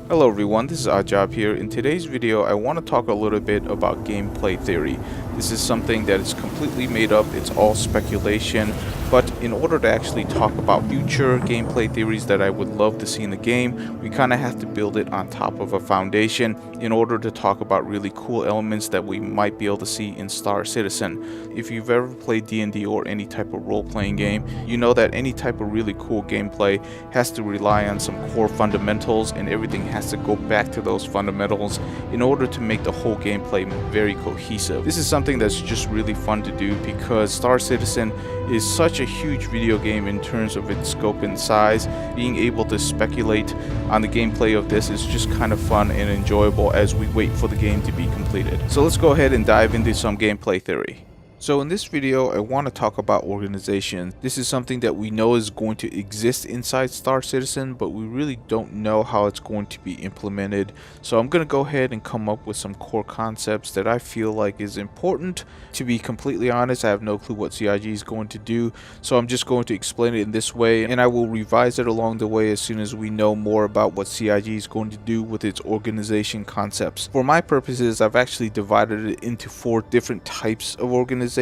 Hello everyone, this is OddJob here. In today's video, I want to talk a little bit about gameplay theory. This is something that is completely made up, it's all speculation, but in order to actually talk about future gameplay theories that I would love to see in the game, we kind of have to build it on top of a foundation in order to talk about really cool elements that we might be able to see in Star Citizen. If you've ever played D&D or any type of role-playing game, you know that any type of really cool gameplay has to rely on some core fundamentals, and everything has to go back to those fundamentals in order to make the whole gameplay very cohesive. This is something that's just really fun to do because Star Citizen is such a huge video game in terms of its scope and size. Being able to speculate on the gameplay of this is just kind of fun and enjoyable as we wait for the game to be completed. So let's go ahead and dive into some gameplay theory. So in this video, I want to talk about organization. This is something that we know is going to exist inside Star Citizen, but we really don't know how it's going to be implemented. So I'm going to go ahead and come up with some core concepts that I feel like is important. To be completely honest, I have no clue what CIG is going to do, so I'm just going to explain it in this way, and I will revise it along the way as soon as we know more about what CIG is going to do with its organization concepts. For my purposes, I've actually divided it into 4 different types of organizations,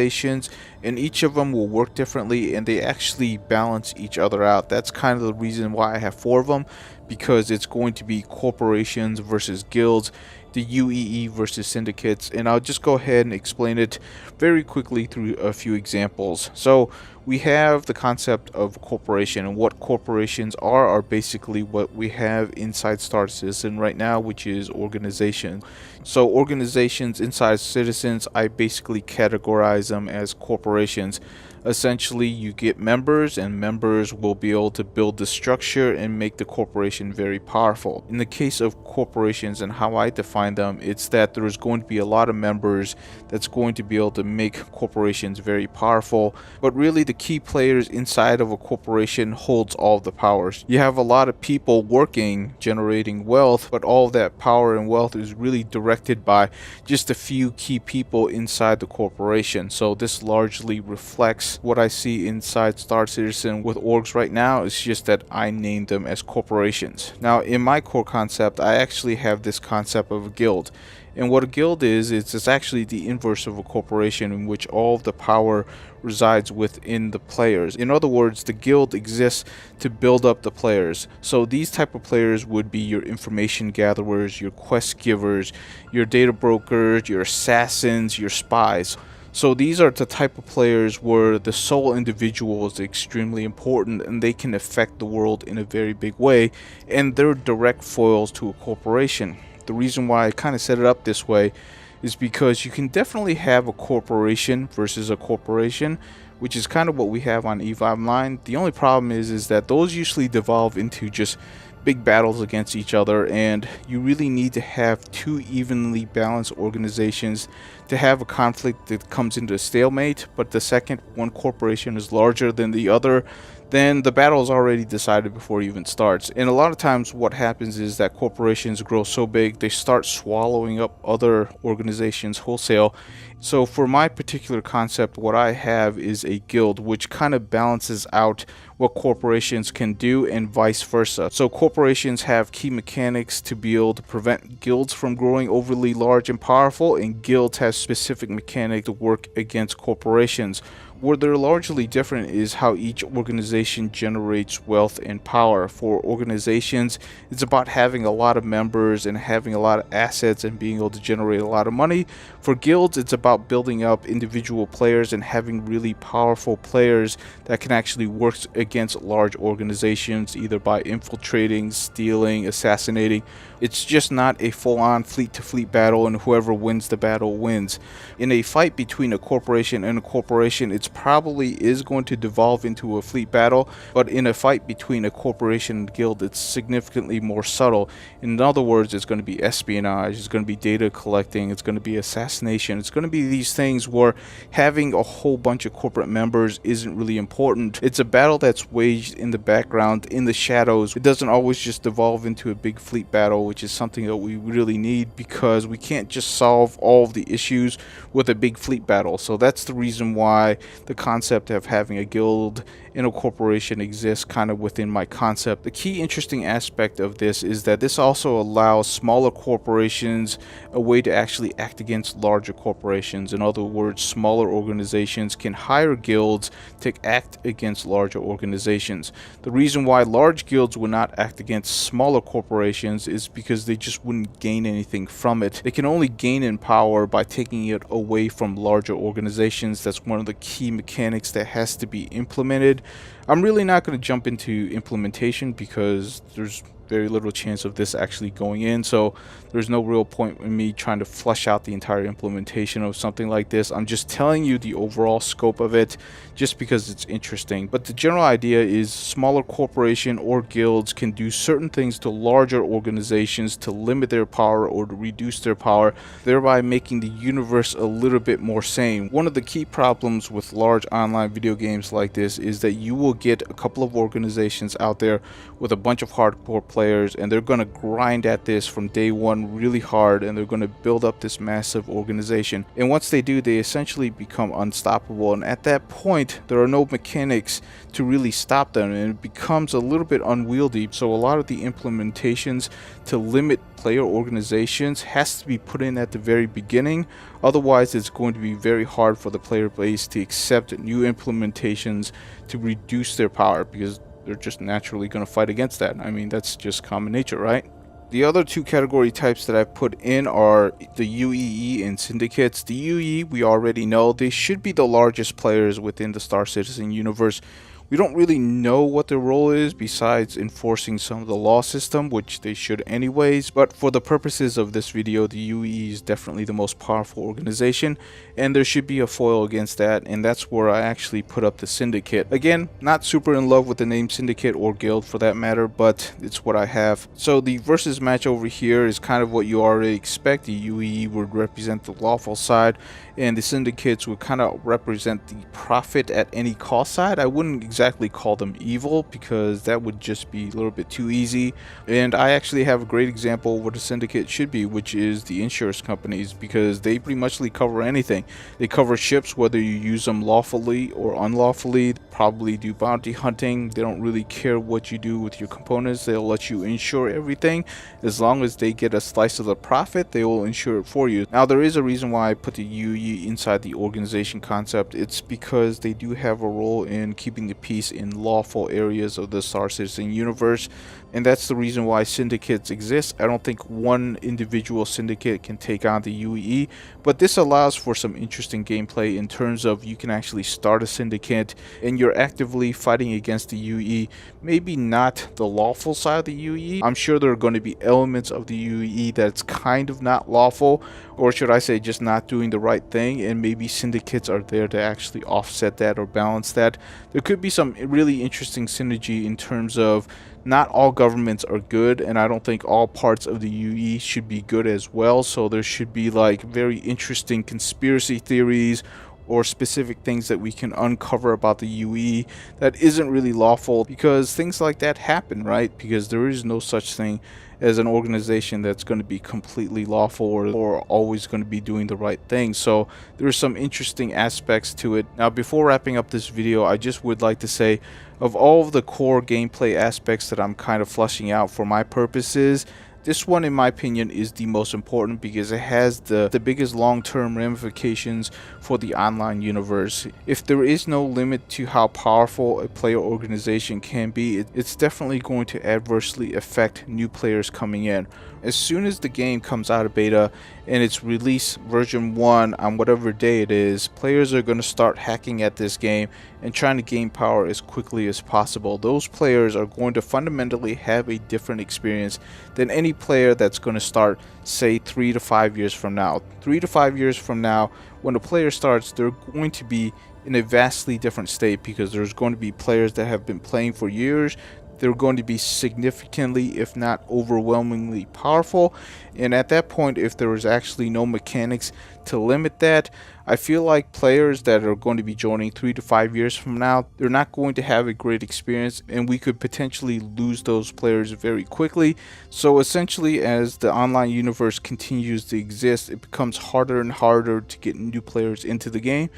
and each of them will work differently, and they actually balance each other out. That's kind of the reason why I have 4 of them, because it's going to be corporations versus guilds, the UEE versus syndicates, and I'll just go ahead and explain it very quickly through a few examples. So we have the concept of corporation, and what corporations are basically what we have inside Star Citizen right now, which is organization. So organizations inside Citizens, I basically categorize them as corporations. Essentially, you get members, and members will be able to build the structure and make the corporation very powerful. In the case of corporations and how I define them, it's that there's going to be a lot of members that's going to be able to make corporations very powerful, but really the key players inside of a corporation holds all of the powers. You have a lot of people working, generating wealth, but all of that power and wealth is really directed by just a few key people inside the corporation. So this largely reflects what I see inside Star Citizen with orgs right now. It's just that I named them as corporations. Now in my core concept, I actually have this concept of a guild. And what a guild is, it's actually the inverse of a corporation, in which all of the power resides within the players. In other words, the guild exists to build up the players. So these type of players would be your information gatherers, your quest givers, your data brokers, your assassins, your spies. So these are the type of players where the sole individual is extremely important, and they can affect the world in a very big way, and they're direct foils to a corporation. The reason why I kind of set it up this way is because you can definitely have a corporation versus a corporation, which is kind of what we have on EVE Online. The only problem is that those usually devolve into just big battles against each other, and you really need to have 2 evenly balanced organizations to have a conflict that comes into a stalemate. But the second one corporation is larger than the other, then the battle is already decided before it even starts. And a lot of times what happens is that corporations grow so big, they start swallowing up other organizations wholesale. So for my particular concept, what I have is a guild, which kind of balances out what corporations can do and vice versa. So corporations have key mechanics to be able to prevent guilds from growing overly large and powerful, and guilds have specific mechanics to work against corporations. Where they're largely different is how each organization generates wealth and power. For organizations, it's about having a lot of members and having a lot of assets and being able to generate a lot of money. For guilds, it's about building up individual players and having really powerful players that can actually work against large organizations, either by infiltrating, stealing, assassinating. It's just not a full-on fleet-to-fleet battle, and whoever wins the battle wins. In a fight between a corporation and a corporation, it's probably is going to devolve into a fleet battle, but in a fight between a corporation and guild, it's significantly more subtle. In other words, it's going to be espionage, it's going to be data collecting, it's going to be assassination, it's going to be these things where having a whole bunch of corporate members isn't really important. It's a battle that's waged in the background, in the shadows. It doesn't always just devolve into a big fleet battle, which is something that we really need, because we can't just solve all of the issues with a big fleet battle. So that's the reason why the concept of having a guild in a corporation exists kind of within my concept. The key interesting aspect of this is that this also allows smaller corporations a way to actually act against larger corporations. In other words, smaller organizations can hire guilds to act against larger organizations. The reason why large guilds would not act against smaller corporations is because they just wouldn't gain anything from it. They can only gain in power by taking it away from larger organizations. That's one of the key mechanics that has to be implemented. I'm really not going to jump into implementation because there's very little chance of this actually going in, so there's no real point in me trying to flesh out the entire implementation of something like this. I'm just telling you the overall scope of it just because it's interesting. But the general idea is smaller corporation or guilds can do certain things to larger organizations to limit their power or to reduce their power, thereby making the universe a little bit more sane. One of the key problems with large online video games like this is that you will get a couple of organizations out there with a bunch of hardcore players, and they're going to grind at this from day one really hard, and they're going to build up this massive organization. And once they do, they essentially become unstoppable, and at that point there are no mechanics to really stop them, and it becomes a little bit unwieldy. So a lot of the implementations to limit player organizations has to be put in at the very beginning. Otherwise, it's going to be very hard for the player base to accept new implementations to reduce their power, because they're just naturally going to fight against that. I mean, that's just common nature, right? The other two category types that I put in are the UEE and syndicates. The UEE, we already know, they should be the largest players within the Star Citizen universe. We don't really know what their role is besides enforcing some of the law system, which they should anyways, but for the purposes of this video, the UE is definitely the most powerful organization, and there should be a foil against that, and that's where I actually put up the syndicate. Again, not super in love with the name syndicate or guild for that matter, but it's what I have. So the versus match over here is kind of what you already expect. The UE would represent the lawful side, and the syndicates would kind of represent the profit at any cost side. I wouldn't exactly call them evil because that would just be a little bit too easy, and I actually have a great example of what a syndicate should be, which is the insurance companies, because they pretty much cover anything. They cover ships, whether you use them lawfully or unlawfully. They probably do bounty hunting. They don't really care what you do with your components. They'll let you insure everything. As long as they get a slice of the profit, they will insure it for you. Now, there is a reason why I put the UE inside the organization concept. It's because they do have a role in keeping the peace in lawful areas of the Star Citizen universe, and that's the reason why syndicates exist. I don't think one individual syndicate can take on the UE, but this allows for some interesting gameplay in terms of you can actually start a syndicate and you're actively fighting against the UE. Maybe not the lawful side of the UE. I'm sure there are going to be elements of the UE that's kind of not lawful, or should I say just not doing the right thing, and maybe syndicates are there to actually offset that or balance that. There could be some really interesting synergy in terms of not all governments are good, and I don't think all parts of the UE should be good as well. So there should be like very interesting conspiracy theories or specific things that we can uncover about the UE that isn't really lawful, because things like that happen, right? Because there is no such thing as an organization that's going to be completely lawful or always going to be doing the right thing. So there's some interesting aspects to it. Now, before wrapping up this video, I just would like to say, of all of the core gameplay aspects that I'm kind of fleshing out for my purposes, this one, in my opinion, is the most important because it has the biggest long-term ramifications for the online universe. If there is no limit to how powerful a player organization can be, it's definitely going to adversely affect new players coming in. As soon as the game comes out of beta and it's released version 1 on whatever day it is, players are going to start hacking at this game and trying to gain power as quickly as possible. Those players are going to fundamentally have a different experience than any player that's going to start, say, 3 to 5 years from now. 3 to 5 years from now, when a player starts, they're going to be in a vastly different state, because there's going to be players that have been playing for years. They're going to be significantly, if not overwhelmingly, powerful, and at that point, if there is actually no mechanics to limit that, I feel like players that are going to be joining 3 to 5 years from now, they're not going to have a great experience, and we could potentially lose those players very quickly. So essentially, as the online universe continues to exist, it becomes harder and harder to get new players into the game.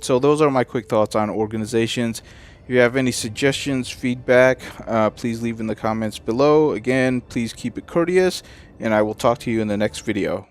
So those are my quick thoughts on organizations. If you have any suggestions, feedback, please leave in the comments below. Again, please keep it courteous, and I will talk to you in the next video.